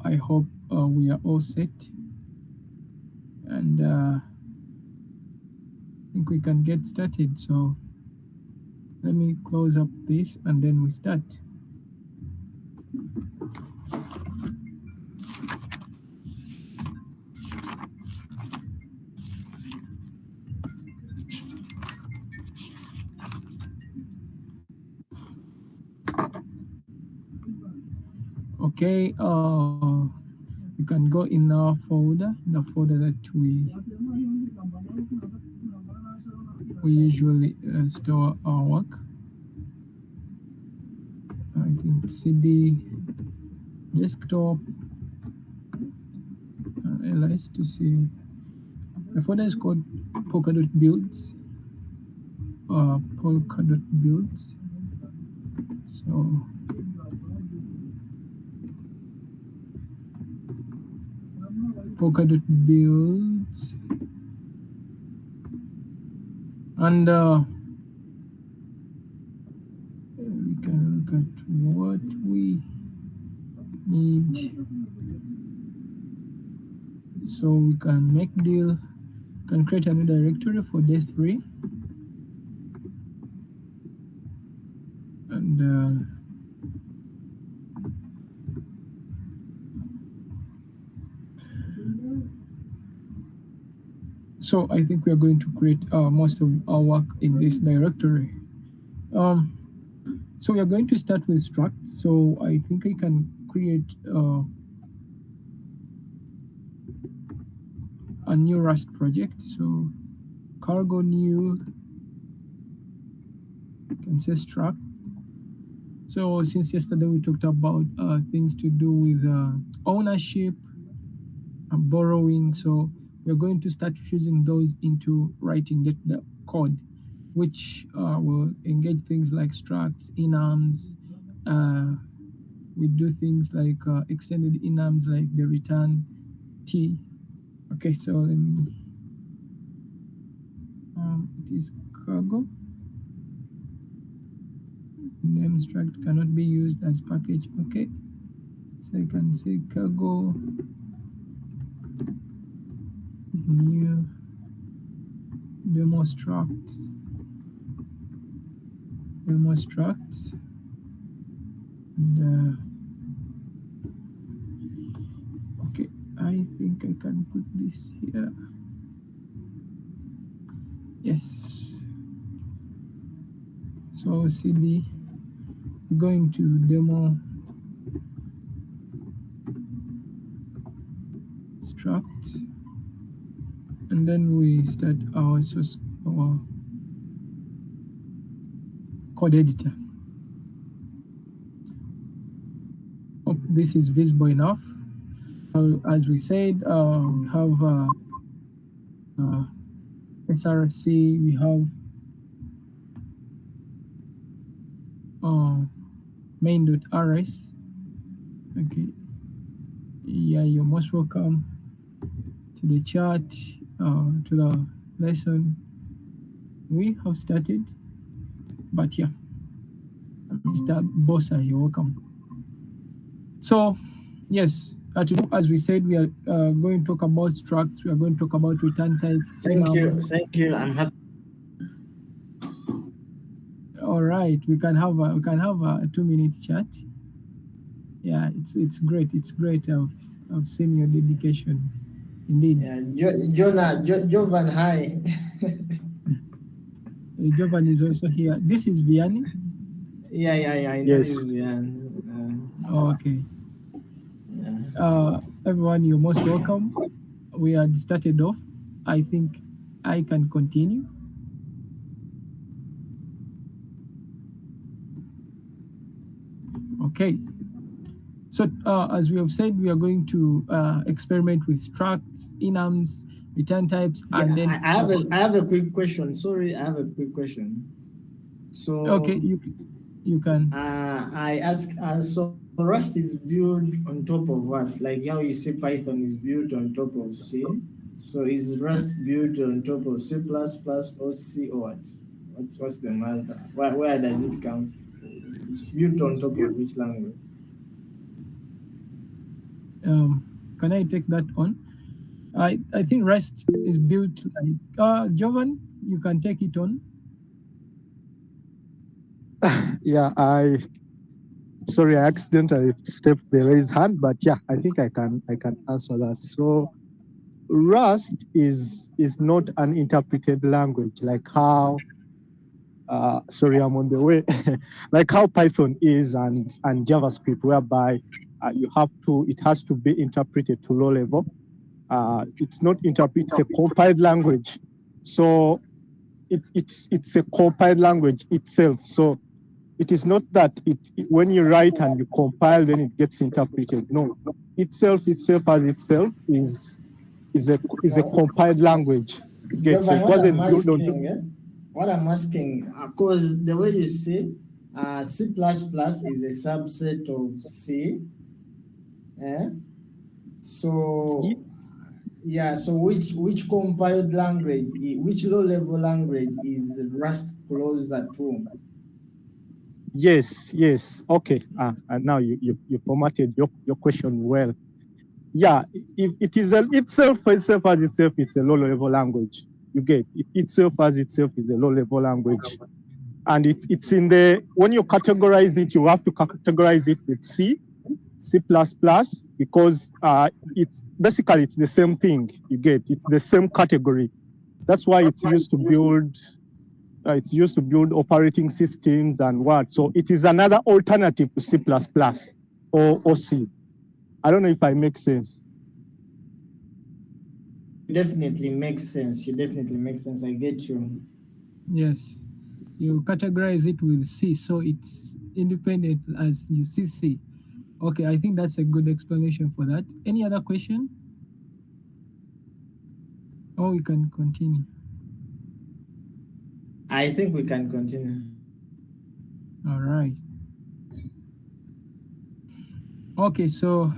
I hope we are all set, and I think we can get started. So let me close up this and then we start. Okay, you can go in our folder, the folder that we usually store our work. I think CD desktop, ls to see. The folder is called Polkadot builds. Polkadot builds. So Polkadot builds, and we can look at what we need. So we can make deal, can create a new directory for day 3, and so I think we are going to create most of our work in this directory. So we are going to start with structs. So I think I can create a new Rust project. So cargo new, you can say struct. So since yesterday we talked about things to do with ownership and borrowing, so we're going to start fusing those into writing the code, which will engage things like structs, enums. We do things like extended enums like the return t. Okay, so let me, it is cargo. Name struct cannot be used as package. Okay, so I can say cargo new demo structs, and okay, I think I can put this here. Yes. So cd, going to demo struct, and then we start our source, our code editor. Hope this is visible enough. As we said, we have src, we have main.rs. Okay, yeah, you're most welcome to the chat, to the lesson. We have started, but yeah, Mr. Bossa, you're welcome. So yes, as we said, we are going to talk about structs, we are going to talk about return types. Thank you. I'm happy. All right, we can have a 2-minute chat. Yeah, it's great. It's great. I've seen your dedication, indeed. Yeah, Jovan, hi. Jovan is also here. This is Vianney. Yeah. I know Yes. you, Vian. Okay. Yeah. Everyone, you're most welcome. We had started off. I think I can continue. Okay. So as we have said, we are going to experiment with structs, enums, return types, and then I have a quick question. Sorry, I have a quick question. So okay, you can. I ask. So Rust is built on top of what? Like how you say Python is built on top of C. So is Rust built on top of C++ or C or what? What's the matter? Where does it come from? It's built on top of which language? Can I take that on? I think REST is built like Jovan. You can take it on. Yeah, sorry, I accidentally stepped the raise hand, but yeah, I think I can answer that. So Rust is not an interpreted language like how sorry, I'm on the way, like how Python is and JavaScript, whereby it has to be interpreted to low level. It's not it's a compiled language. So it's a compiled language itself. So it is not that when you write and you compile, then it gets interpreted. No, itself as itself is a compiled language. You get, so Jovan, it what I'm wasn't built on. asking, what I'm asking, because the way you say C++ is a subset of C, eh? So yeah, so which compiled language, which low level language is Rust closer to? Yes. Okay. And now you formatted your question well. Yeah, if it is itself as itself is a low level language. You get it itself as itself is a low level language, and it's in the when you categorize it, you have to categorize it with C++, because it's the same thing. You get, it's the same category. That's why it's used to build operating systems and what. So it is another alternative to C++ or C. I don't know if I make sense. Definitely makes sense. You definitely makes sense. I get you. Yes, you categorize it with C, so it's independent as you see C. Okay, I think that's a good explanation for that. Any other question? Or we can continue. I think we can continue. All right. Okay, so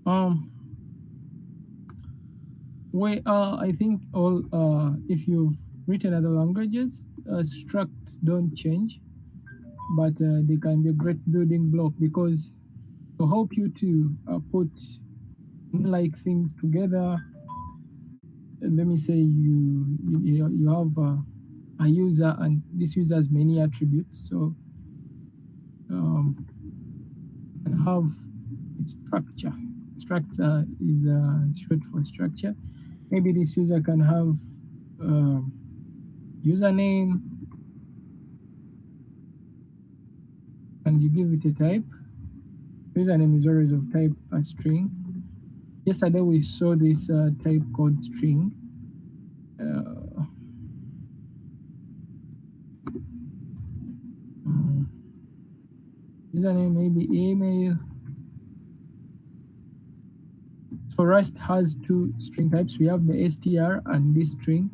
um I think all if you've written other languages, structs don't change, but they can be a great building block because to help you to put like things together. Let me say you have a user and this user has many attributes, so um, you can have a structure. Structure is short for structure. Maybe this user can have um, username and you give it a type. Username is always of type a string. Yesterday we saw this type called string. Uh, um, Username maybe email. So Rust has two string types. We have the str and this string.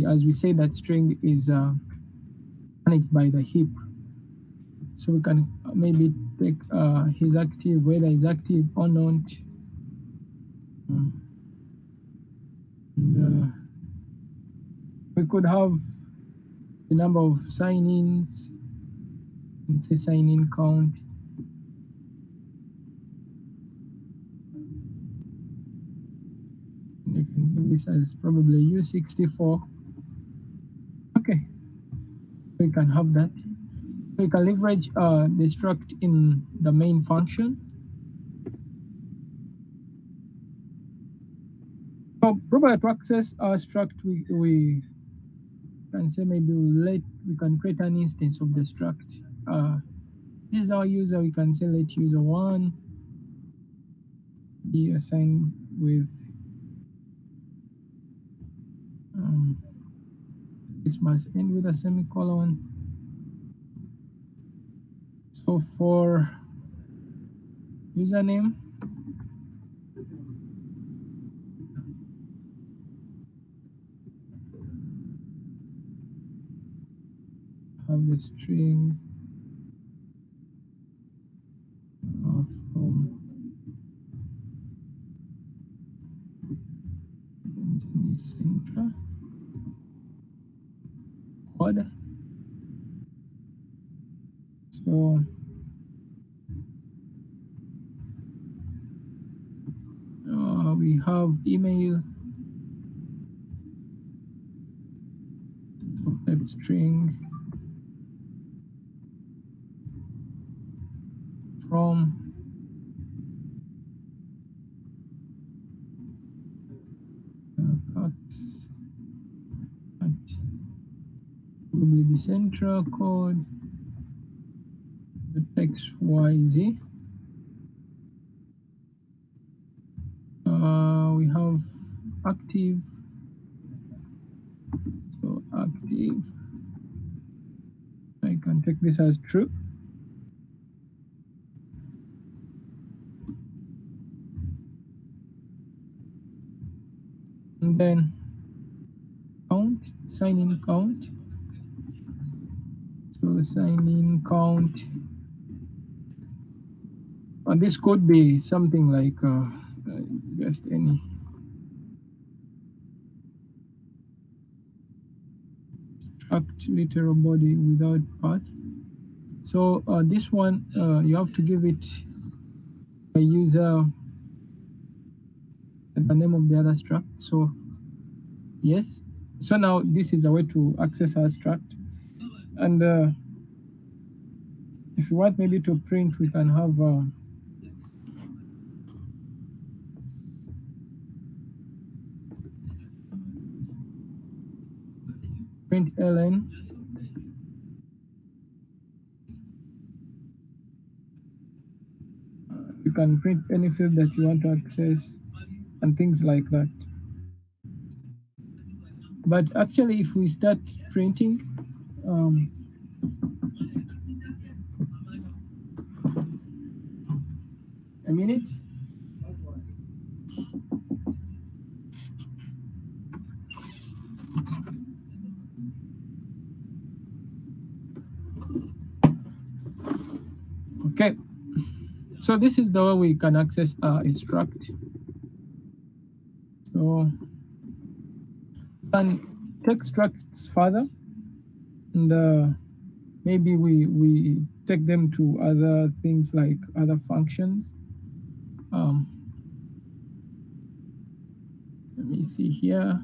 As we say, that string is managed by the heap. So we can maybe take his active, whether he's active or not. And, we could have the number of sign-ins and say sign-in count. We can give this as probably U64. Okay, we can have that. We can leverage the struct in the main function. So probably to access our struct, we can say maybe we can create an instance of the struct. This is our user. We can say let user one be assigned with um, it must end with a semicolon. So for username, have the string from Centra quad. So we have email, type string, from, cuts, at probably the central code, the text YZ. We have active, so active, I can take this as true. And then count, sign in count. So sign in count. And this could be something like just any struct literal body without path. So this one you have to give it a user the name of the other struct. So yes. So now this is a way to access our struct. And if you want maybe to print, we can have print ln. You can print any field that you want to access and things like that. But actually, if we start printing, a minute. Okay. So this is the way we can access a struct. So we can take structs further, and maybe we take them to other things like other functions. Let me see here.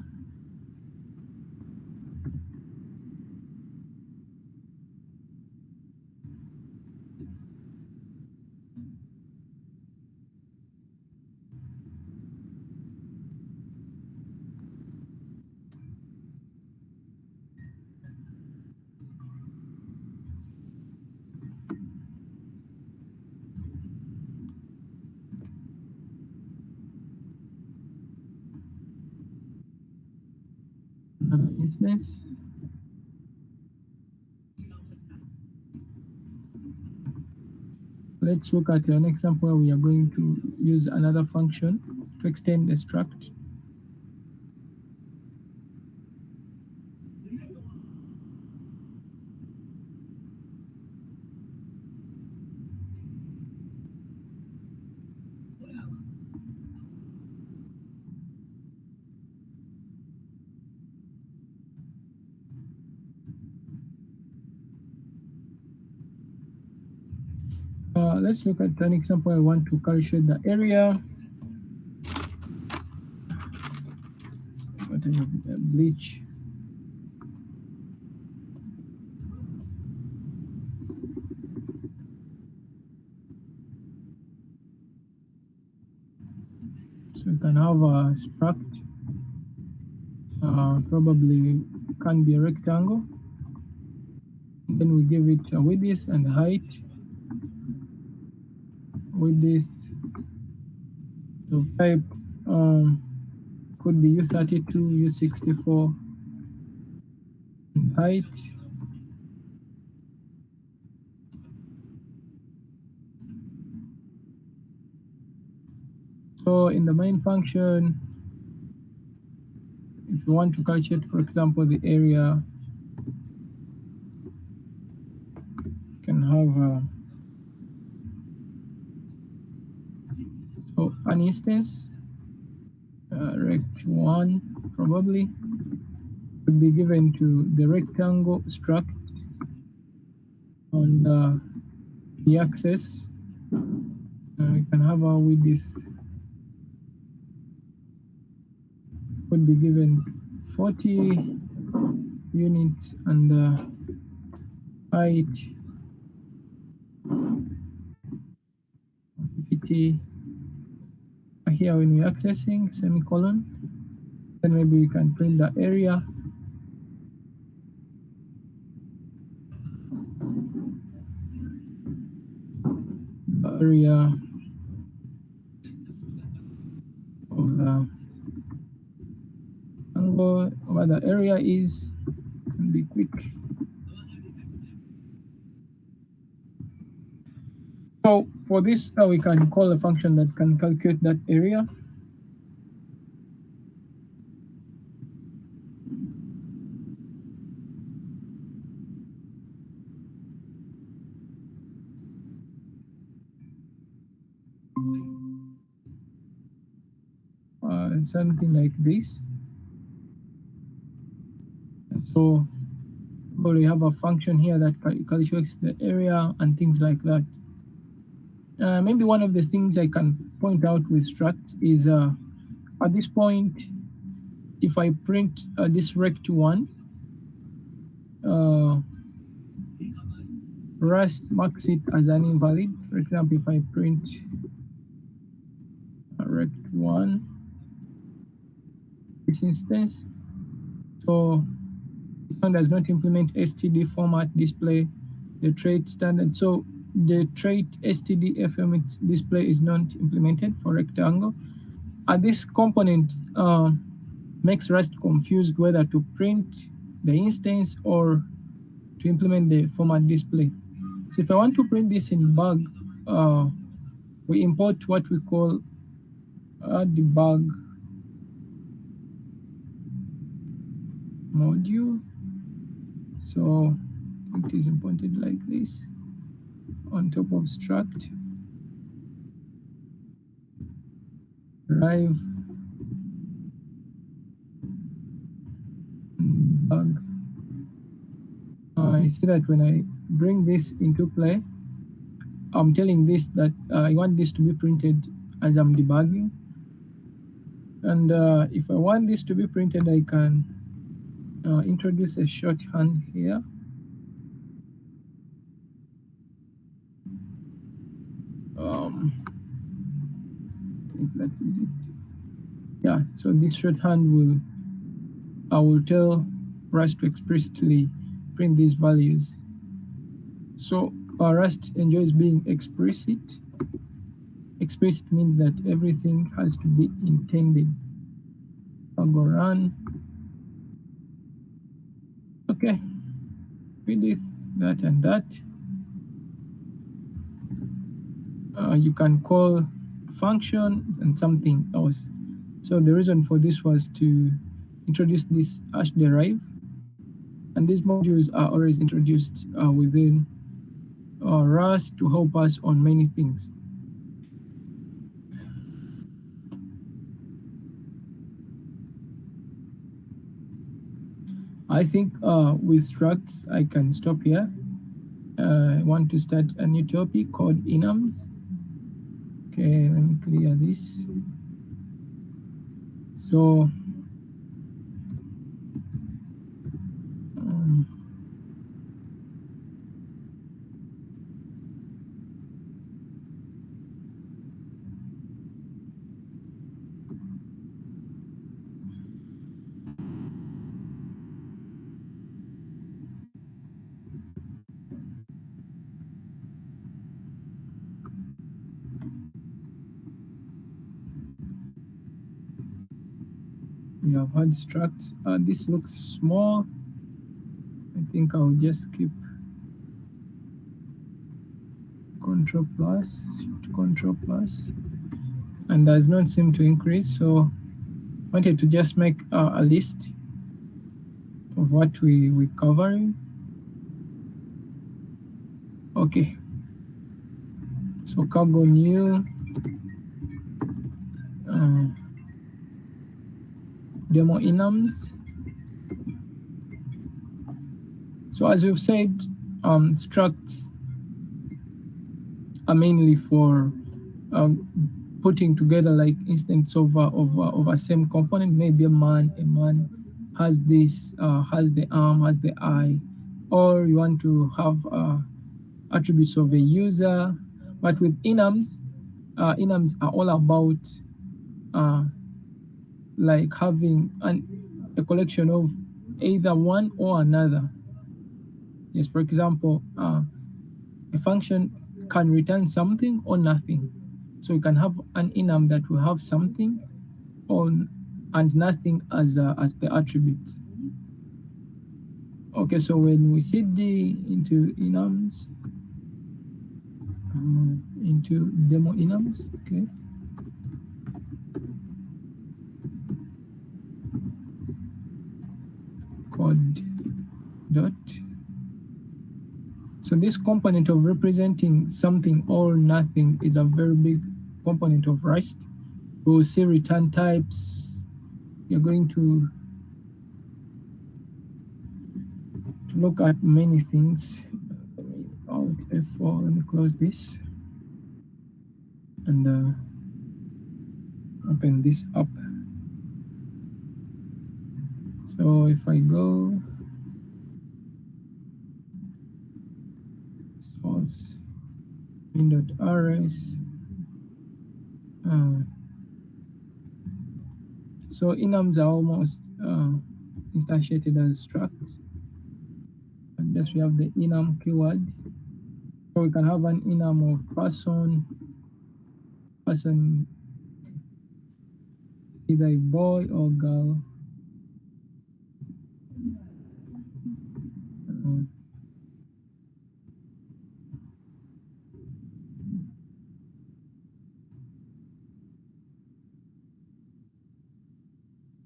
Instance. Let's look at an example where we are going to use another function to extend the struct. Let's look at an example. I want to calculate the area. Whatever, bleach. So we can have a struct. Probably can be a rectangle. Then we give it a width and height. Width. So type could be U32, U64. And height. So in the main function, if you want to calculate, for example, the area, you can have so an instance, rect1 probably would be given to the rectangle struct on the axis. We can have our width could be given 40 units and height 50. Here when we're accessing semicolon, then maybe we can print the area. Area of the angle, where the area is, and be quick. So for this, we can call a function that can calculate that area. Something like this. So we have a function here that calculates the area and things like that. Maybe one of the things I can point out with structs is at this point, if I print this rect1, Rust marks it as an invalid. For example, if I print rect1, this instance, so it does not implement std format display, the trait standard. So the trait std fm display is not implemented for rectangle. This component makes Rust confused whether to print the instance or to implement the format display. So if I want to print this in bug, we import what we call debug module. So it is imported like this on top of struct drive bug. I see that when I bring this into play, I'm telling this that I want this to be printed as I'm debugging. And if I want this to be printed, I can introduce a shorthand here. I think that is it. Yeah, so this shorthand will tell Rust to explicitly print these values. So Rust enjoys being explicit. Explicit means that everything has to be intended. I'll go run. Okay, we did that and that. You can call function and something else. So the reason for this was to introduce this hash derive, and these modules are always introduced within Rust to help us on many things. I think with structs, I can stop here. I want to start a new topic called enums. Okay, let me clear this. So we have had structs. This looks small. I think I'll just keep Control plus, Shift Control plus, and does not seem to increase. So I wanted to just make a list of what we're covering. Okay. So cargo new demo enums. So as we've said, structs are mainly for putting together like instance of a same component. Maybe a man has this, has the arm, has the eye, or you want to have attributes of a user. But with enums, enums are all about uh, like having a collection of either one or another. Yes, for example, a function can return something or nothing. So you can have an enum that will have something on and nothing as the attributes. Okay, so when we cd into enums, into demo enums, okay, code dot. So this component of representing something or nothing is a very big component of Rust. We'll see return types. You're going to look at many things. Alt F4, let me close this and open this up. So if I go source min.rs, so enums are almost instantiated as structs. And thus we have the enum keyword. So we can have an enum of person, either a boy or girl.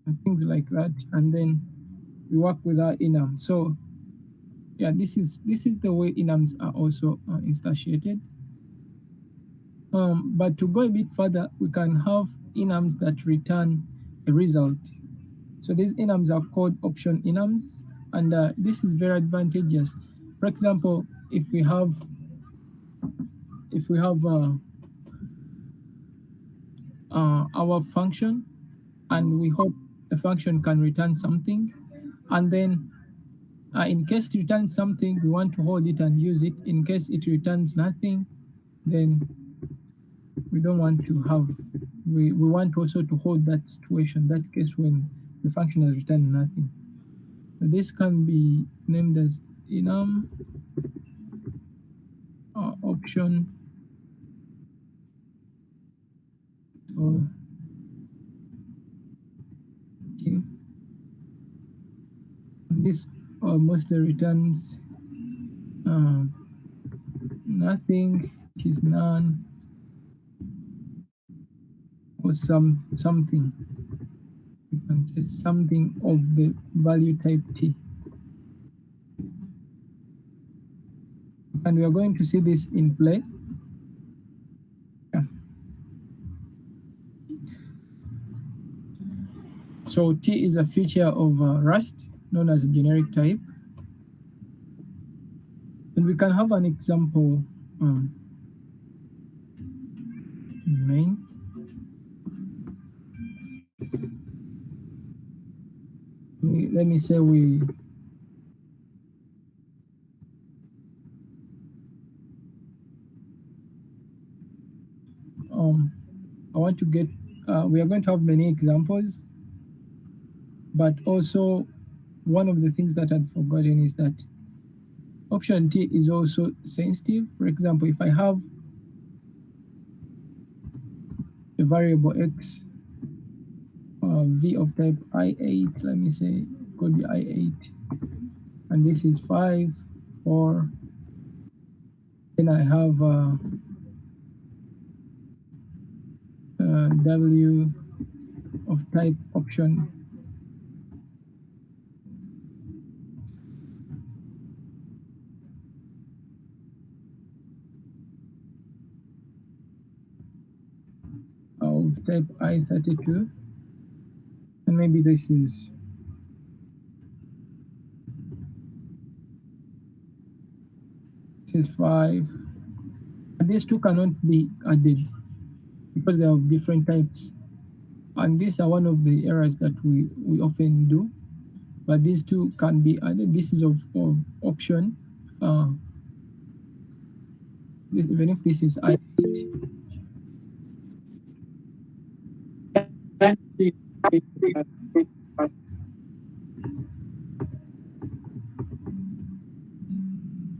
And things like that, and then we work with our enum. So yeah, this is the way enums are also instantiated. But to go a bit further, we can have enums that return a result. So these enums are called option enums, and this is very advantageous. For example, if we have our function, and we hope the function can return something, and then in case it returns something, we want to hold it and use it. In case it returns nothing, then we don't want to have, we want also to hold that situation, that case when the function has returned nothing. So this can be named as enum option. So this mostly returns nothing, which is none, or something. You can say something of the value type t. And we are going to see this in play. Yeah. So t is a feature of Rust known as a generic type. And we can have an example main. Let me say I want to get, we are going to have many examples, but also one of the things that I'd forgotten is that option t is also sensitive. For example, if I have a variable x, v of type i8, let me say it could be i8, and this is 5, 4, then I have w of type option of type i32, and maybe this is this is 5, and these two cannot be added. because they have different types. And these are one of the errors that we often do. But these two can be added. This is of option. Uh, even if this is I8,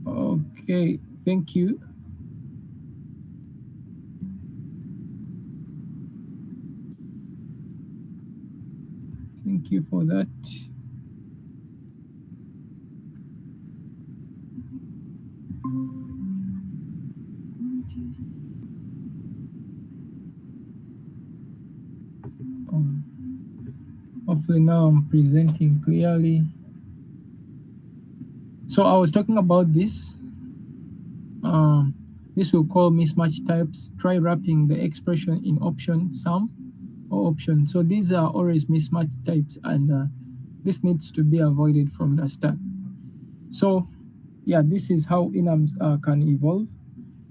okay, thank you. Thank you for that. Um, Hopefully now I'm presenting clearly. So I was talking about this. Um, this will call mismatch types. Try wrapping the expression in option, sum, or option. So these are always mismatch types, and this needs to be avoided from the start. So yeah, this is how enums can evolve.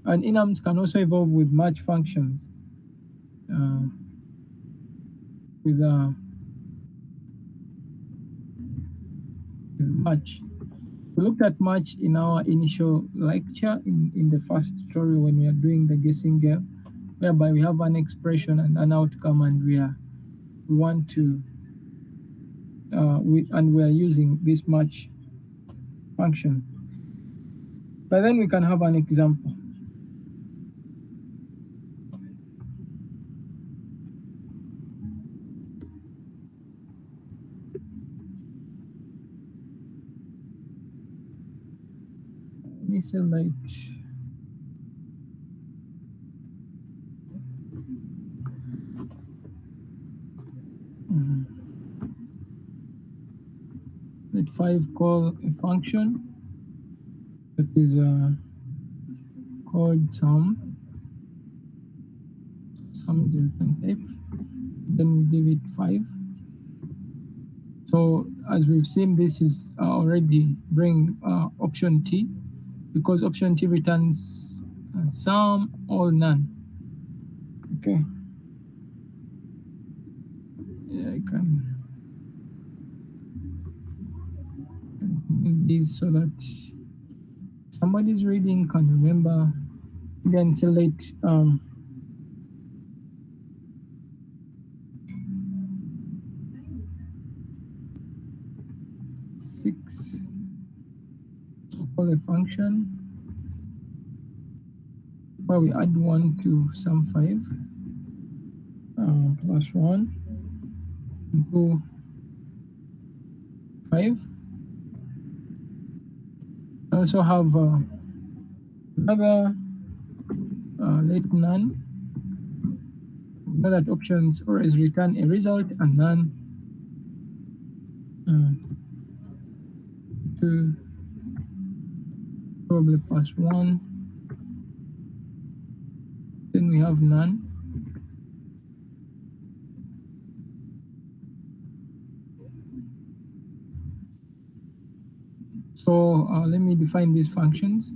And enums can also evolve with match functions. Uh, with match. We looked at match in our initial lecture in the first tutorial when we are doing the guessing game, whereby we have an expression and an outcome, and we want to we are using this match function. But then we can have an example. Let me select let 5 call a function that is called sum. Sum is a return type. Then we give it 5. So as we've seen, this is already bring option T, because option T returns some or none. Okay. Yeah, I can make this so that somebody's reading can remember. Then select 6. So call a function where we add 1 to sum 5 plus 1 into 5. I also have another let none. We know that options always return a result, and none to probably plus 1. Then we have none. So let me define these functions.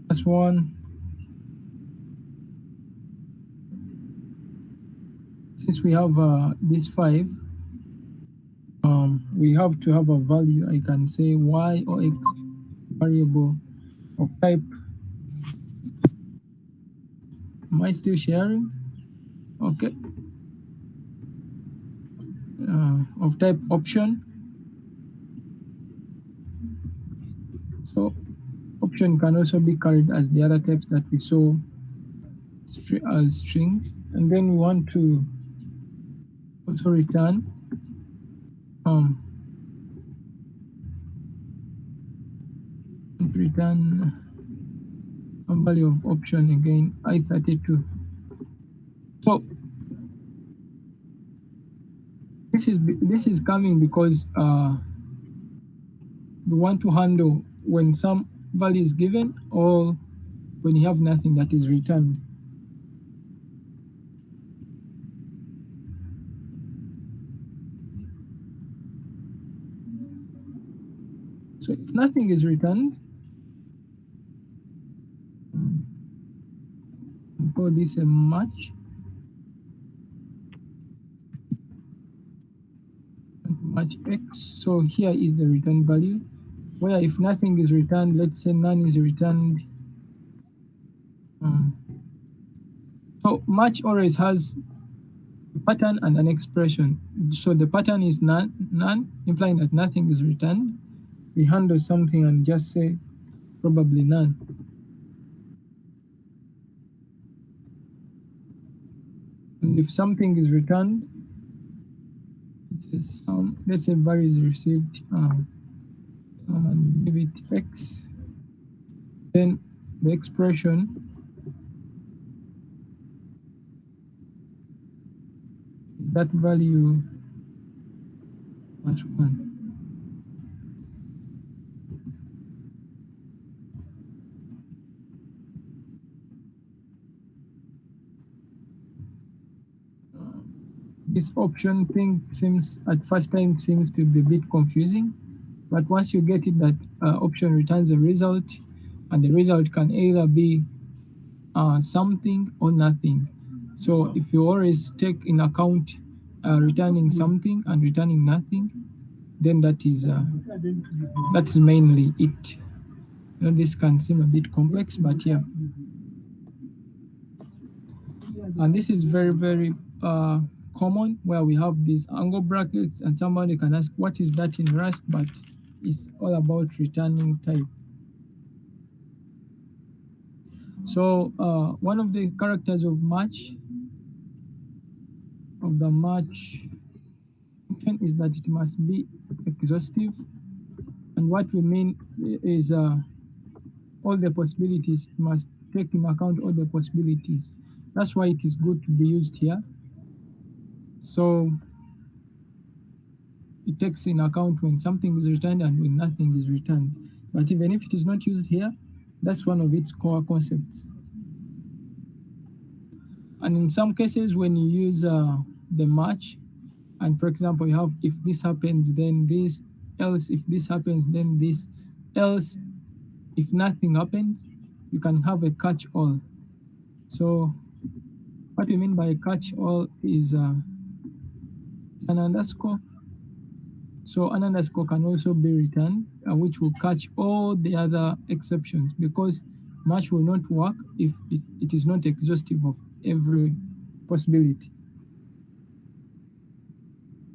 Plus 1. Since we have this 5, we have to have a value. I can say y or x variable of type. Am I still sharing? Okay. Of type option. So option can also be carried as the other types that we saw as strings. And then we want to also return a value of option again, I32. So this is coming because we want to handle when some value is given or when you have nothing that is returned. So if nothing is returned, we call this a match. Match X. So here is the return value, where if nothing is returned, let's say none is returned. So match always has a pattern and an expression. So the pattern is none, implying that nothing is returned. We handle something and just say probably none. And if something is returned, let's say value is received, and give it X, then the expression that value plus 1. This option thing seems at first time seems to be a bit confusing, but once you get it, that option returns a result, and the result can either be something or nothing. So if you always take in account returning something and returning nothing, then that's mainly it. This can seem a bit complex, but yeah. And this is very, very common, where we have these angle brackets, and somebody can ask, what is that in Rust? But it's all about returning type. So one of the characters of the match function is that it must be exhaustive. And what we mean is all the possibilities, must take into account all the possibilities. That's why it is good to be used here. So it takes in account when something is returned and when nothing is returned. But even if it is not used here, that's one of its core concepts. And in some cases, when you use the match, and for example, you have if this happens, then this, else if this happens, then this, else if nothing happens, you can have a catch-all. So what we mean by a catch-all is an underscore. So an underscore can also be returned, which will catch all the other exceptions, because match will not work if it is not exhaustive of every possibility.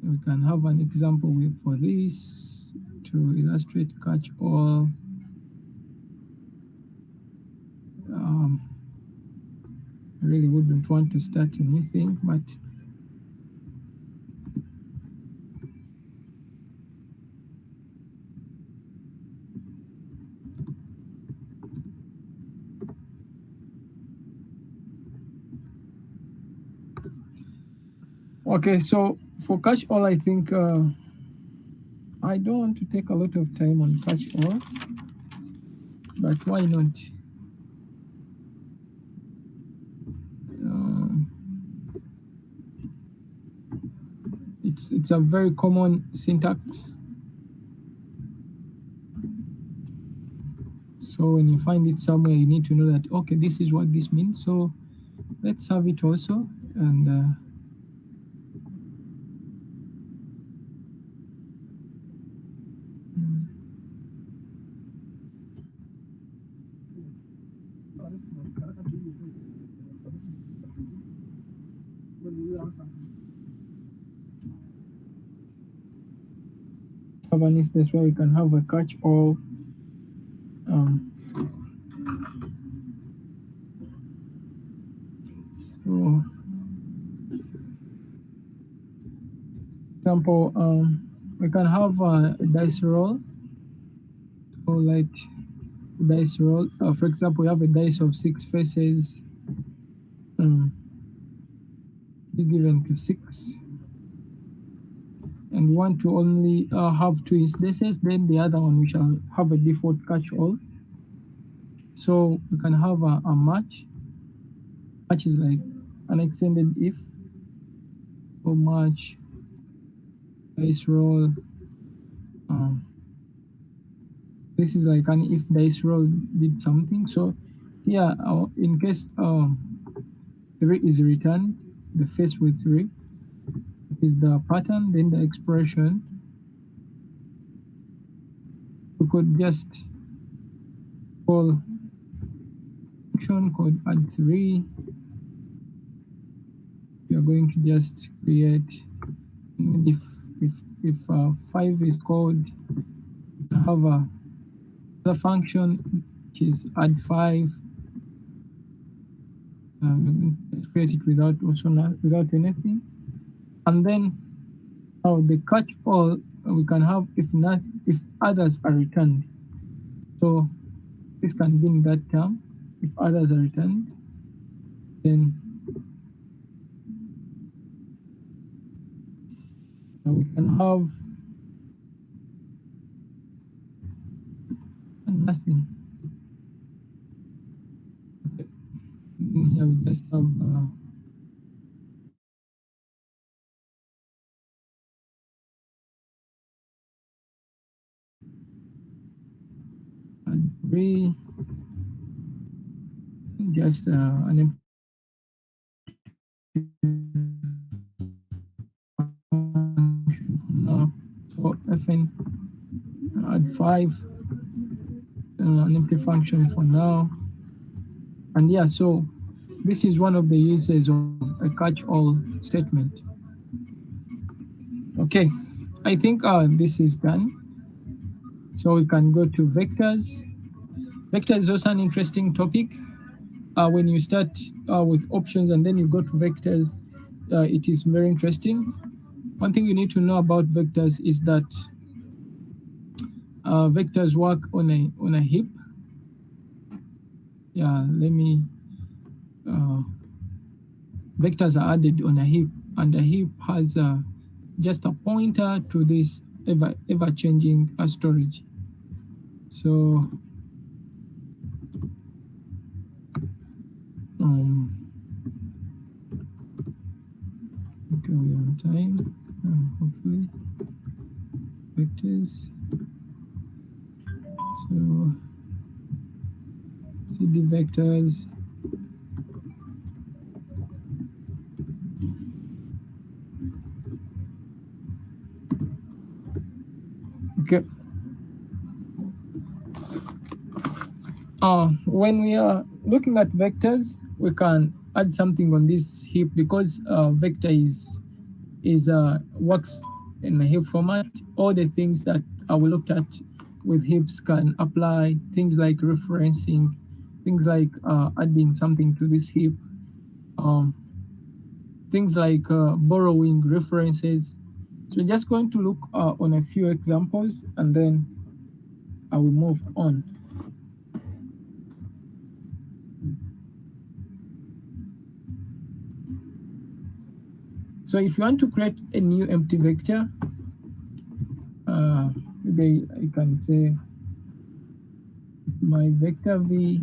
We can have an example for this to illustrate catch all. I really wouldn't want to start anything, but okay, so for catch all, I think I don't want to take a lot of time on catch all, but why not? It's a very common syntax. So when you find it somewhere, you need to know that, okay, this is what this means. So let's have it also. And have an instance where we can have a catch all. So example, we can have a dice roll. So like dice roll, for example, we have a dice of 6 faces, given to 6, and want to only have 2 instances, then the other one we shall have a default catch all. So we can have a match. Match is like an extended if. So match dice roll this is like an if dice roll did something. So here, in case 3 is returned, the face with 3 is the pattern, then the expression. We could just call function called add 3. We are going to just create, if if if 5 is called, have the function which is add 5. Let's create it without also not, without anything, and then the catch all we can have if not, if others are returned. So this can be in that term. If others are returned, then we can have nothing. Okay. Here we just have three, just an empty function. So fn add 5, an empty function for now. And yeah, so this is one of the uses of a catch-all statement. Okay, I think this is done. So we can go to vectors. Vector is also an interesting topic. When you start with options and then you go to vectors, it is very interesting. One thing you need to know about vectors is that vectors work on a heap. Yeah, let me. Vectors are added on a heap, and a heap has just a pointer to this ever changing storage. So okay, we're on time. Hopefully, vectors. So cd vectors. Okay. When we are looking at vectors, we can add something on this heap because vector is works in a heap format. All the things that we looked at with heaps can apply. Things like referencing, things like adding something to this heap, um, things like borrowing references. So we're just going to look on a few examples and then I will move on. So if you want to create a new empty vector, maybe I can say my vector v,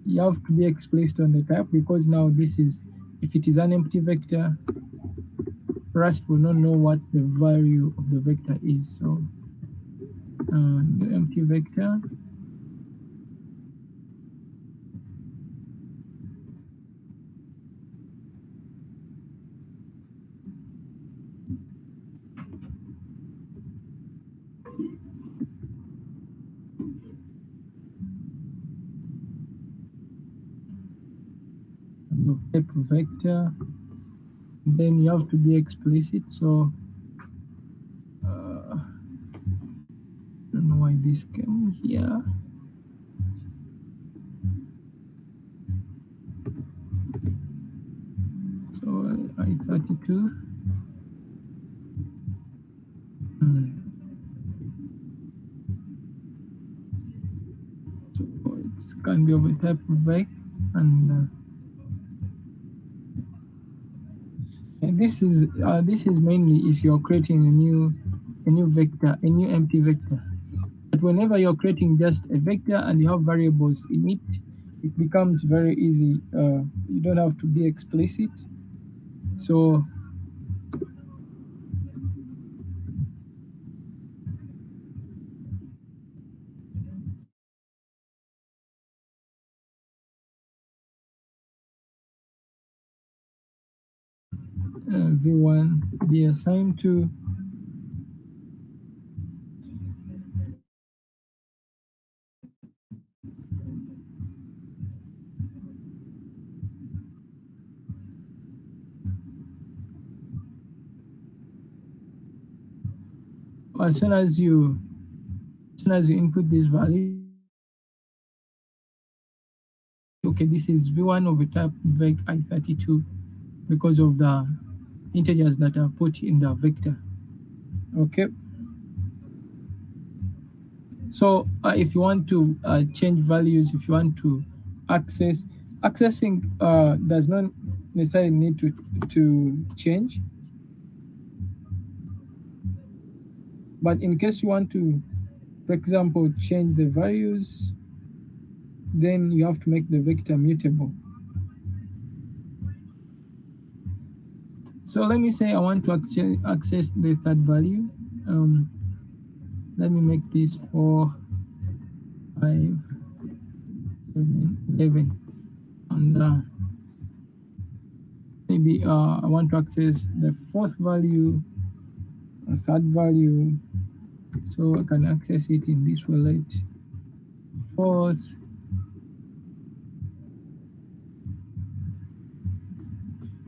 you have to be explicit on the type because now this is, if it is an empty vector, Rust will not know what the value of the vector is. So new empty vector. Type vector, then you have to be explicit. So I don't know why this came here. So I32. So it can be of a type of vec, and this is mainly if you're creating a new vector, a new empty vector. But whenever you're creating just a vector and you have variables in it, it becomes very easy. You don't have to be explicit. So v1 be assigned to as soon as you input this value, you can see that okay, this is v1 of a type vec I32 because of the integers that are put in the vector. Okay, so if you want to change values, if you want to accessing does not necessarily need to change, but in case you want to, for example, change the values, then you have to make the vector mutable. So let me say I want to access the third value. Let me make this 4, 5, 7, 11, and maybe I want to access the fourth value, a third value, so I can access it in this wallet. Fourth,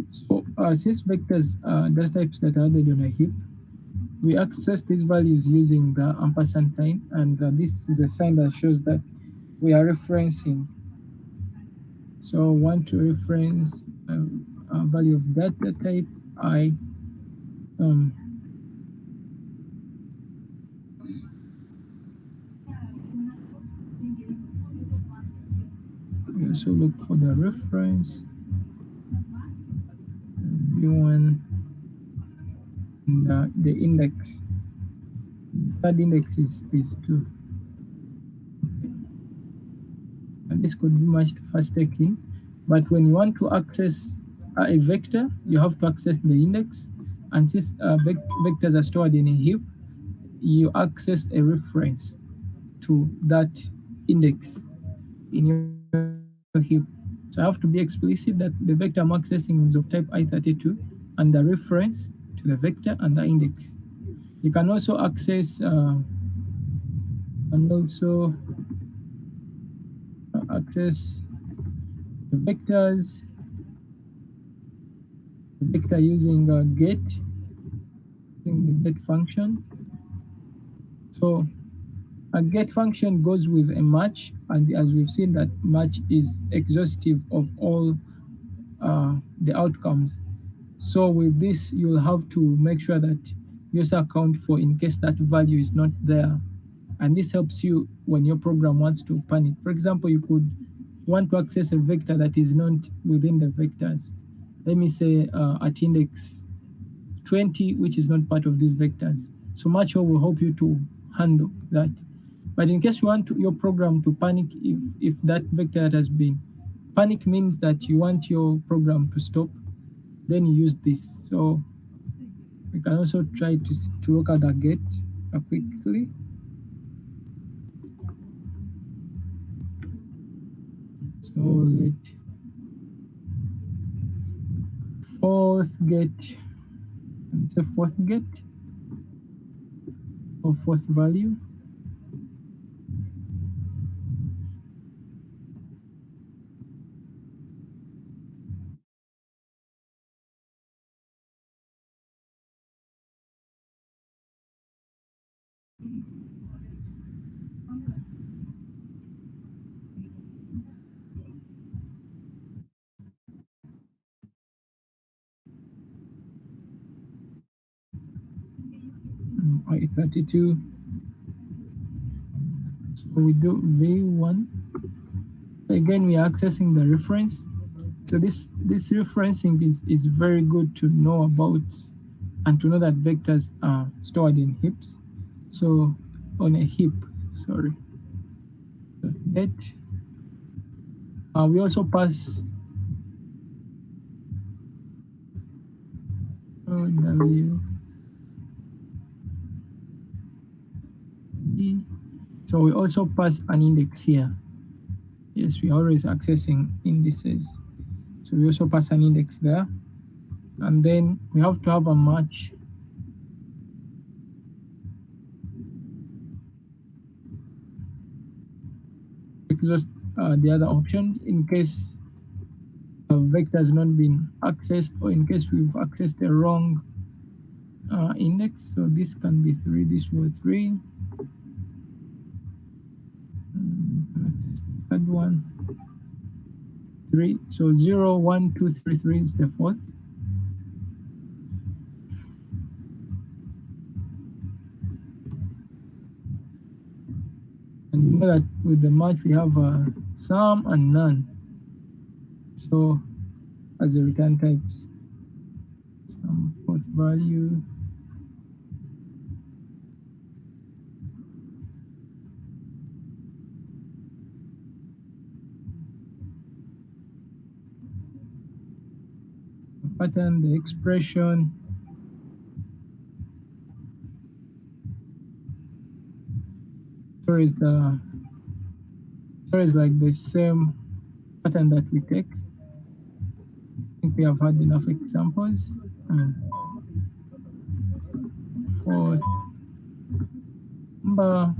so since vectors are data types that are added on a heap, we access these values using the ampersand sign, and this is a sign that shows that we are referencing. So want to reference a value of data type I. Um, we also look for the reference, v1, and the index. The third index is 2. And this could be much fast taking, but when you want to access a vector, you have to access the index, and since vectors are stored in a heap, you access a reference to that index in your heap. So I have to be explicit that the vector I'm accessing is of type I32, and the reference to the vector and the index. You can also access access the vectors, the vector using get, using the get function. So a get function goes with a match, and as we've seen, that match is exhaustive of all the outcomes. So with this, you'll have to make sure that you also account for in case that value is not there. And this helps you when your program wants to panic. For example, you could want to access a vector that is not within the vectors. Let me say at index 20, which is not part of these vectors. So Macho will help you to handle that. But in case you want your program to panic, if that vector that has been, panic means that you want your program to stop, then you use this. So we can also try to look at the get quickly. So let fourth get, and say fourth get or fourth value. I32. So we do v1. Again, we are accessing the reference. So this referencing is very good to know about, and to know that vectors are stored in heaps. So on a heap, sorry. Get. We also pass w. So we also pass an index here. Yes, we are always accessing indices. So we also pass an index there. and then we have to have a match exhaust the other options in case a vector has not been accessed, or in case we've accessed the wrong index. So this can be 3, this was 3. Third one, 3. So 0, 1, 2, 3, 3 is the fourth. And you know that with the match we have some and none. So as the return types, some fourth value, the pattern, the expression. Sorry is like the same pattern that we take. I think we have had enough examples. Fourth number,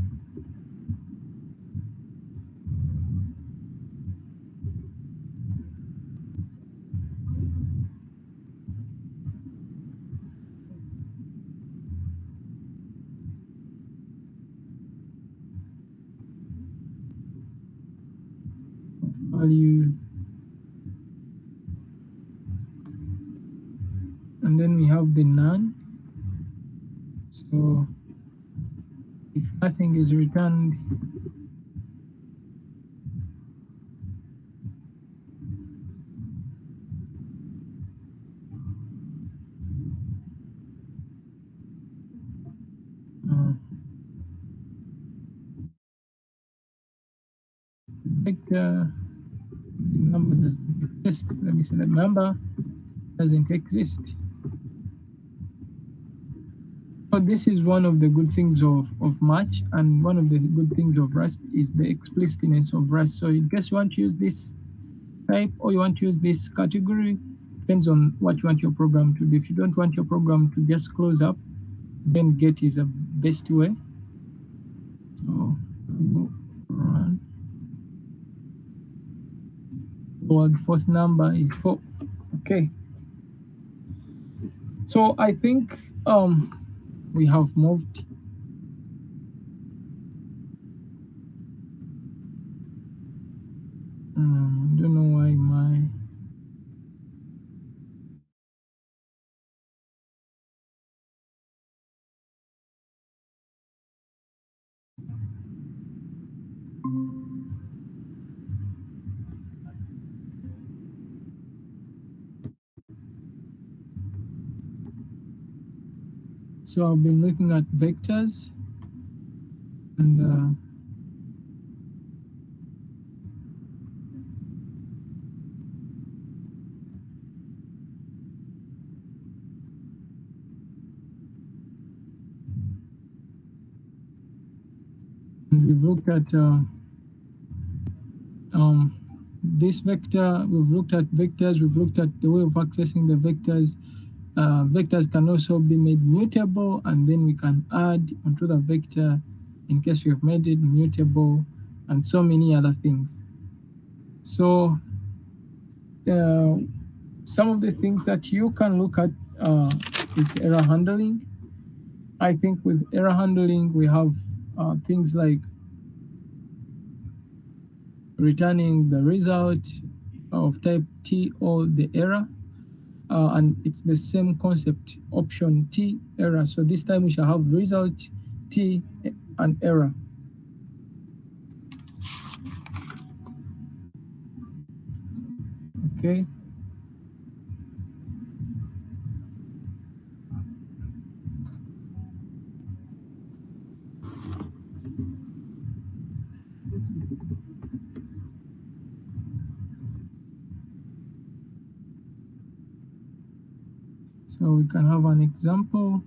value, and then we have the none. So if nothing is returned, uh, vector, the number doesn't exist. Let me say the number doesn't exist. So this is one of the good things of Match, and one of the good things of Rust is the explicitness of Rust. So in case you want to use this type or you want to use this category, depends on what you want your program to do. If you don't want your program to just close up, then get is the best way. So run. So the fourth number is 4. Okay. So I think we have moved. Don't know why my so I've been looking at vectors, and we've looked at this vector, we've looked at vectors, we've looked at the way of accessing the vectors. Vectors can also be made mutable, and then we can add onto the vector in case we have made it mutable, and so many other things. So some of the things that you can look at is error handling. I think with error handling, we have things like returning the result of type T or the error. And it's the same concept, option T, error. So this time we shall have result T and error. Okay. So we can have an example.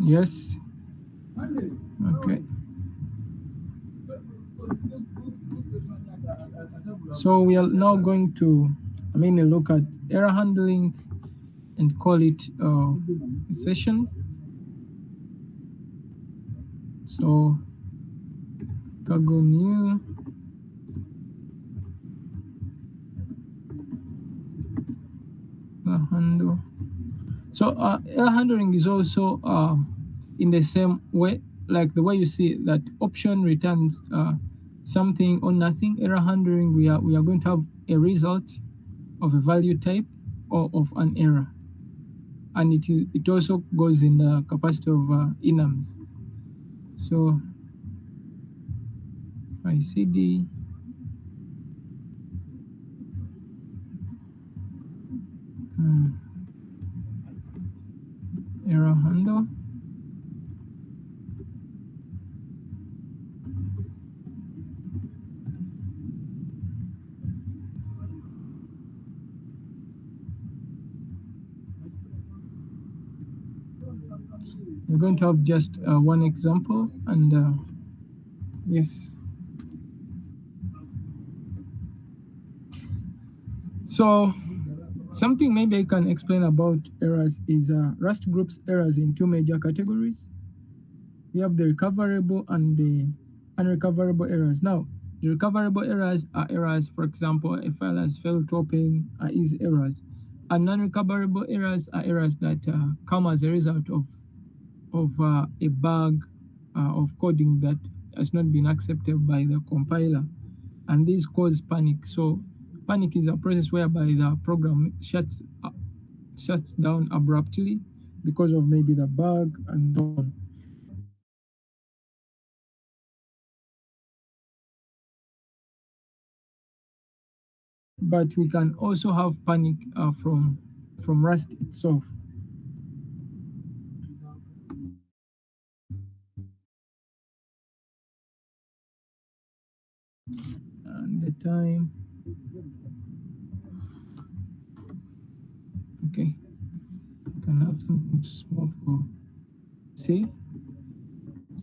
Yes. Okay. So we are now going to, look at error handling and call it session. So cargo new handle. So error handling is also in the same way, like the way you see that option returns something or nothing. Error handling, we are going to have a result of a value type or of an error, and it also goes in the capacity of enums. So if I cd error handle, we're going to have just one example, and yes. So something maybe I can explain about errors is Rust groups errors in two major categories. We have the recoverable and the unrecoverable errors. Now, the recoverable errors are errors, for example, a file has failed to open are easy errors. And non-recoverable errors are errors that come as a result of a bug of coding that has not been accepted by the compiler. And these cause panic. So panic is a process whereby the program shuts down abruptly because of maybe the bug and so on. But we can also have panic from Rust itself. And the time, okay, we can have something small for C.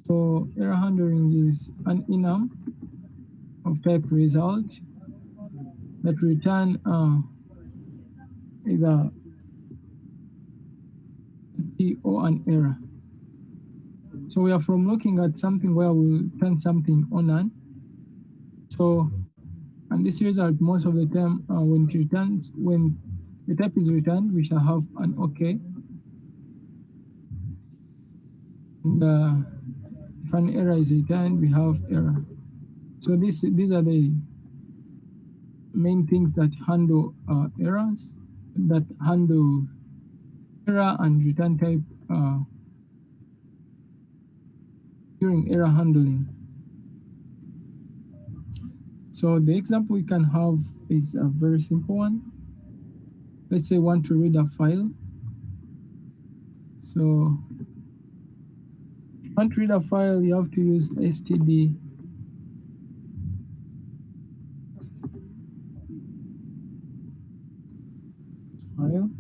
So error handling is an enum of type result that return either P or an error. So we are from looking at something where we turn something on and so, and this result most of the time when the type is returned, we shall have an OK. And if an error is returned, we have error. So these are the main things that handle errors, that handle error and return type during error handling. So the example we can have is a very simple one. Let's say want to read a file. So want to read a file, you have to use std file.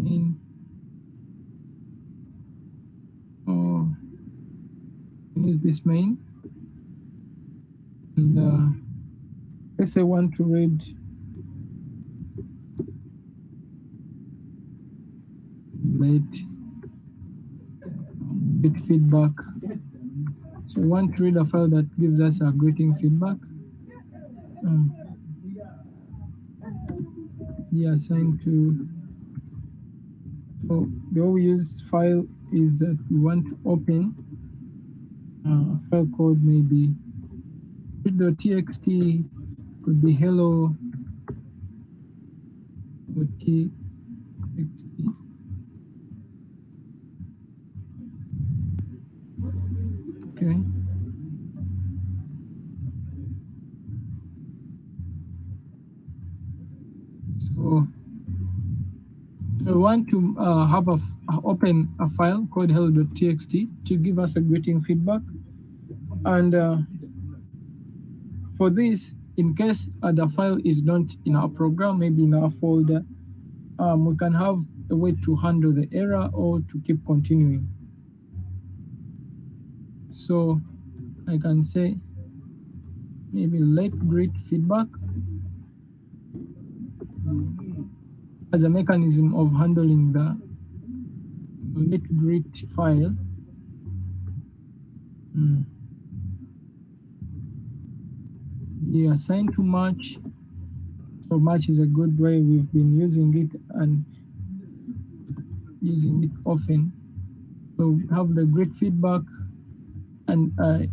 Main or use this main, and let's say want to read let get feedback. So we want to read a file that gives us a greeting feedback. Be assigned to. So the way we use file is that we want to open a file called maybe read.txt, could be hello.txt. Okay. So we want to have open a file called hello.txt to give us a greeting feedback. And for this, in case the file is not in our program, maybe in our folder, we can have a way to handle the error or to keep continuing. So I can say maybe let greet feedback as a mechanism of handling the let greet file. Yeah, assign to match. So match is a good way. We've been using it and using it often. So have the great feedback, and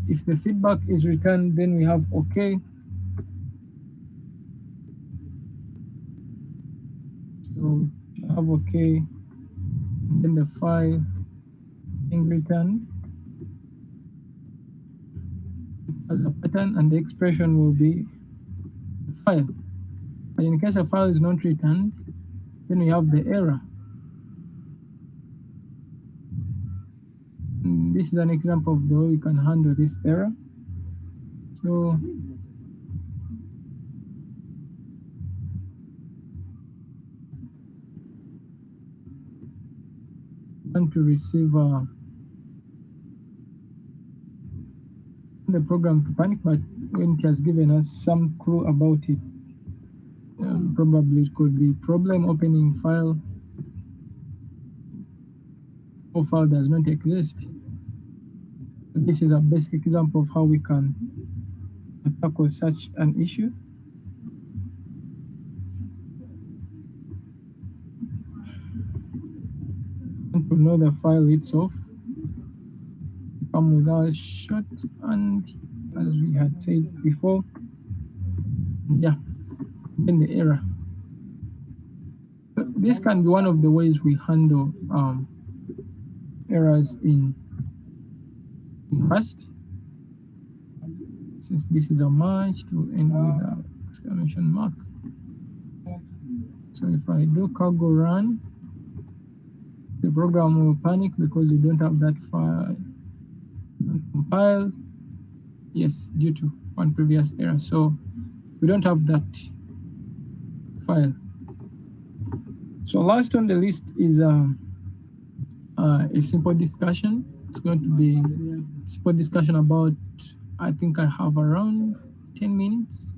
if the feedback is returned, then we have OK. So have OK, and then the file being returned as a pattern, and the expression will be the file. But in case a file is not returned, then we have the error. This is an example of the way we can handle this error. So want to receive the program to panic, but when it has given us some clue about it, probably it could be problem opening file or file does not exist. So this is a basic example of how we can tackle such an issue. And to know the file itself, come with our short, and as we had said before, yeah, then the error. So this can be one of the ways we handle errors in Rust. Since this is a match, to end with an exclamation mark. So if I do cargo run, the program will panic because we don't have that file compiled. Yes, due to one previous error. So we don't have that file. So last on the list is a simple discussion. It's going to be a simple discussion about, I think I have around 10 minutes.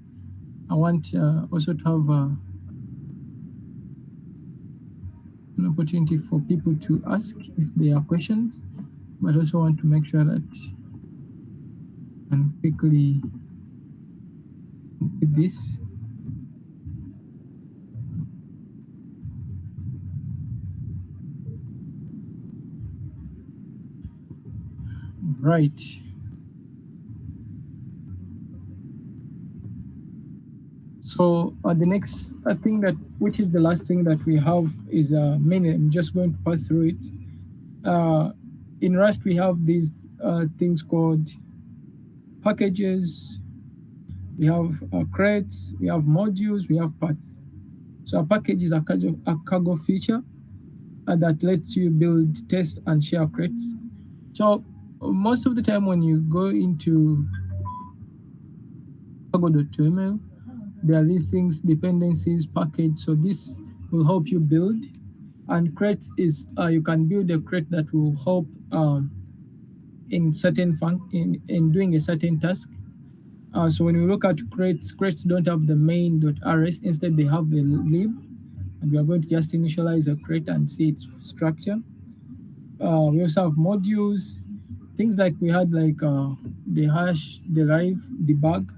I want also to have an opportunity for people to ask if there are questions, but also want to make sure that I can quickly complete this. Right. So the next thing that, which is the last thing that we have, is mainly, I'm just going to pass through it. In Rust, we have these things called packages. We have crates, we have modules, we have paths. So a package is a cargo feature that lets you build, test, and share crates. So most of the time when you go into Polkadot, there are these things, dependencies, package. So this will help you build. And crates is you can build a crate that will help in certain in doing a certain task. So when we look at crates don't have the main.rs. Instead, they have the lib, and we are going to just initialize a crate and see its structure. We also have modules, things like we had like the hash, derive, debug,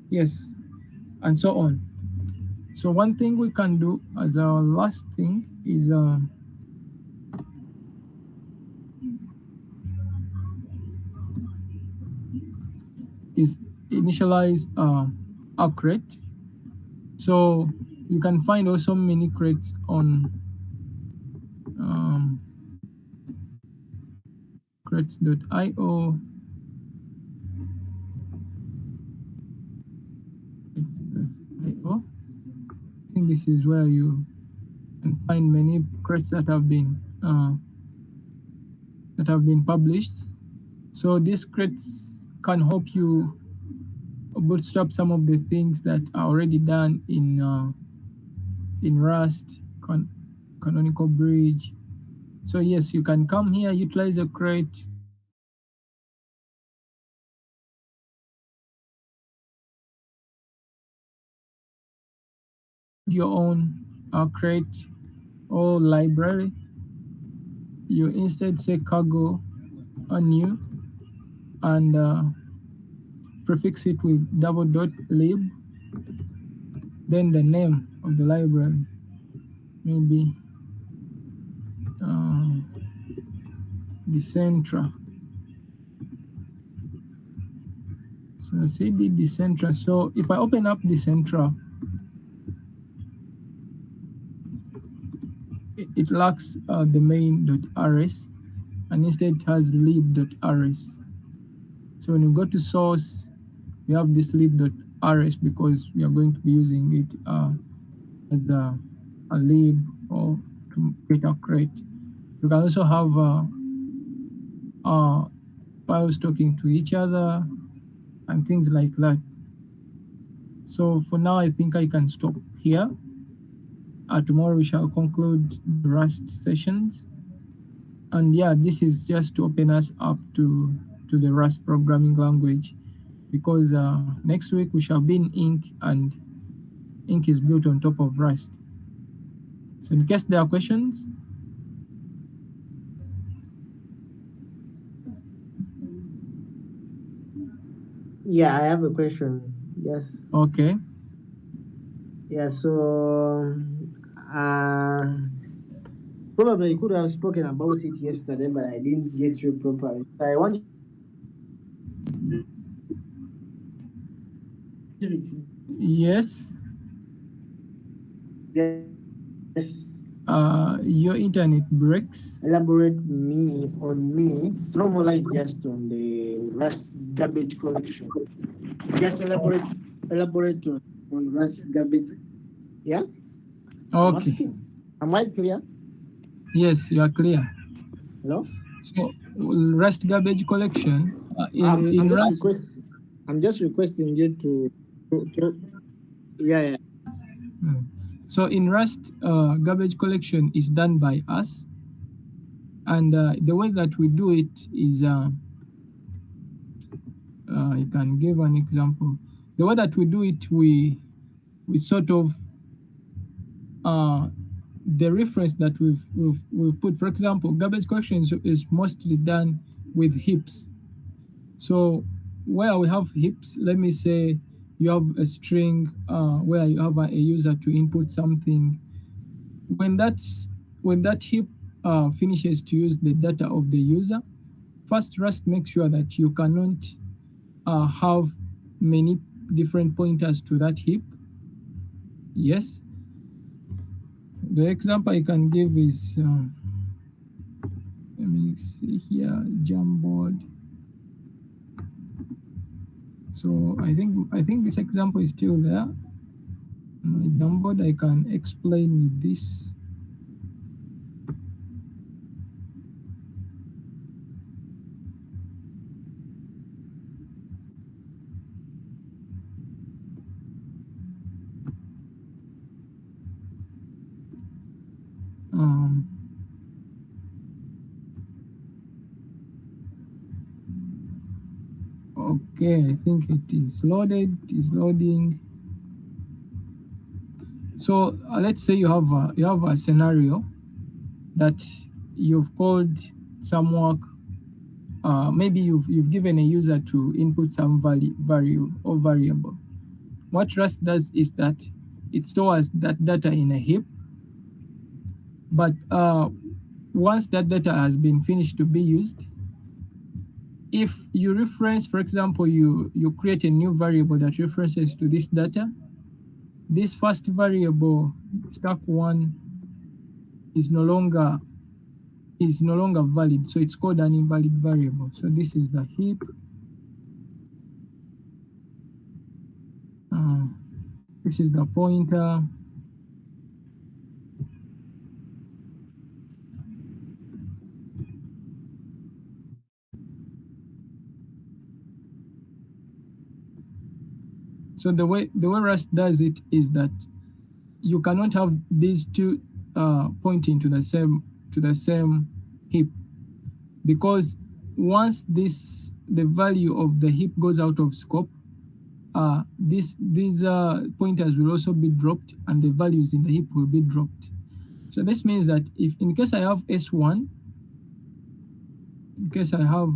yes, and so on. So one thing we can do as our last thing is initialize a crate. So you can find also many crates on crates.io. I think this is where you can find many crates that have been published. So these crates can help you bootstrap some of the things that are already done in Rust, canonical bridge. So yes, you can come here, utilize a crate, your own crate or library. You instead say cargo on new and prefix it with double dot lib, then the name of the library, maybe uh, Decentra. So cd Decentra. So if I open up Decentra, it lacks the main.rs and instead it has lib.rs. So when you go to source, we have this lib.rs because we are going to be using it as a lib or to create a crate. You can also have uh, files talking to each other and things like that. So for now, I think I can stop here. Tomorrow we shall conclude the Rust sessions. And yeah, this is just to open us up to the Rust programming language because next week we shall be in Ink and Ink is built on top of Rust. So in case there are questions, Yeah, I have a question. Yes. okay. Yeah, so probably you could have spoken about it yesterday, but I didn't get you properly. So I want you to Yes, just your internet breaks. elaborate me, no more like just on the Rust garbage collection. Just elaborate on Rust garbage. Yeah, I'm Okay. asking. Am I clear? Yes, you are clear. Hello? So Rust garbage collection I'm in just Rust. requesting. I'm just requesting you to yeah, yeah. Hmm. So in Rust, garbage collection is done by us, and the way that we do it is, I can give an example. The way that we do it, we sort of uh, the reference that we've put. For example, garbage collection is mostly done with heaps. So where we have heaps, let me say you have a string where you have a user to input something. When that's when that heap finishes to use the data of the user, first Rust make sure that you cannot have many different pointers to that heap. Yes. The example I can give is let me see here, Jamboard. So I think this example is still there. My Jamboard I can explain with this. Um, okay, I think it is loaded. It is loading. So let's say you have a scenario that you've called some work. Maybe you've given a user to input some value or variable. What Rust does is that it stores that data in a heap, but once that data has been finished to be used, if you reference, for example, you create a new variable that references to this data, this first variable stack one is no longer valid, so it's called an invalid variable. So this is the heap. uh, this is the pointer. So the way Rust does it is that you cannot have these two pointing to the same heap, because once the value of the heap goes out of scope, these pointers will also be dropped and the values in the heap will be dropped. So this means that if in case I have S1, in case I have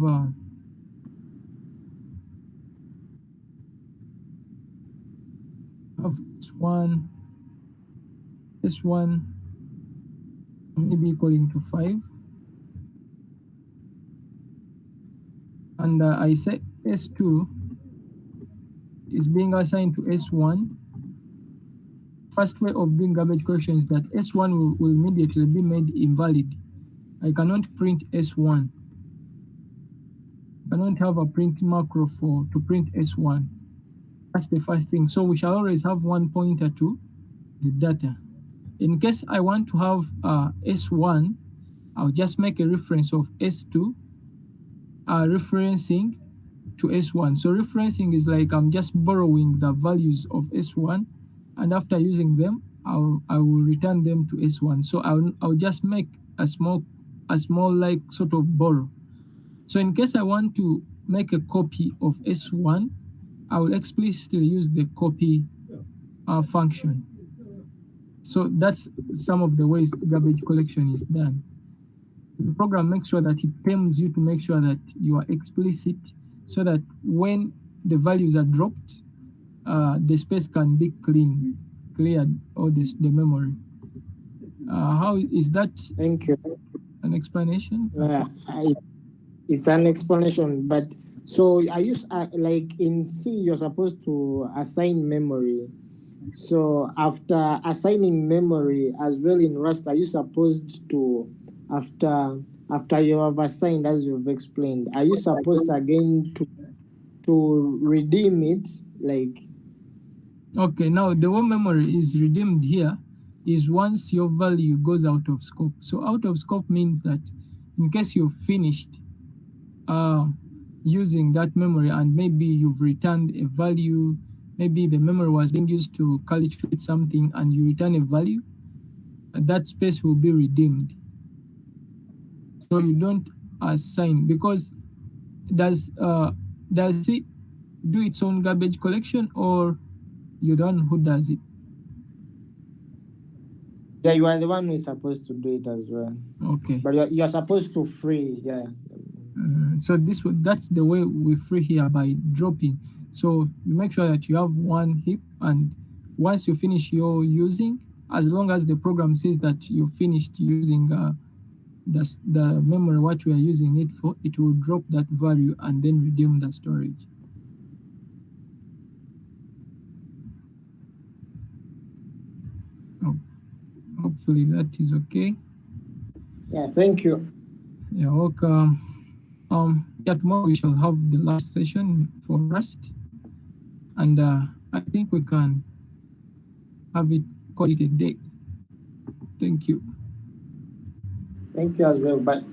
S1, S1 maybe equaling to 5, and I say S2 is being assigned to S1. First way of doing garbage collection is that S1 will immediately be made invalid. I cannot print S1. I cannot have a print macro to print S1. That's the first thing. So we shall always have one pointer to the data. In case I want to have S1, I'll just make a reference of S2, referencing to S1. So referencing is like I'm just borrowing the values of S1, and after using them, I will return them to S1. So I'll just make a small like sort of borrow. So in case I want to make a copy of S1, I will explicitly use the copy function. So that's some of the ways garbage collection is done. The program makes sure that it tells you to make sure that you are explicit, so that when the values are dropped, the space can be cleared, or the memory. How is that? Thank you. An explanation? Yeah, it's an explanation, but so I use like in C, you're supposed to assign memory. So after assigning memory as well in Rust, are you supposed to, after you have assigned, as you've explained, are you supposed again to redeem it? Like, Okay, now the way memory is redeemed here is once your value goes out of scope. So out of scope means that in case you've finished using that memory and maybe you've returned a value, maybe the memory was being used to calculate something and you return a value, that space will be redeemed. So you don't assign, because does it do its own garbage collection, or you're the one who does it? yeah, you are the one who is supposed to do it as well. Okay. But you're supposed to free, yeah. So that's the way we free here, by dropping. So you make sure that you have one heap, and once you finish your using, as long as the program says that you finished using the memory what you are using it for, it will drop that value and then redeem the storage. Oh, hopefully that is okay. Yeah, thank you. You're welcome. Yeah, tomorrow we shall have the last session for Rust, and I think we can have it, call it a day. Thank you. Thank you as well. But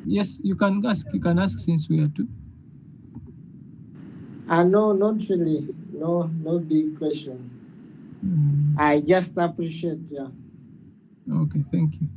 yes, you can ask. You can ask since we are two. no, not really. No big question. I just appreciate, yeah. Okay, thank you.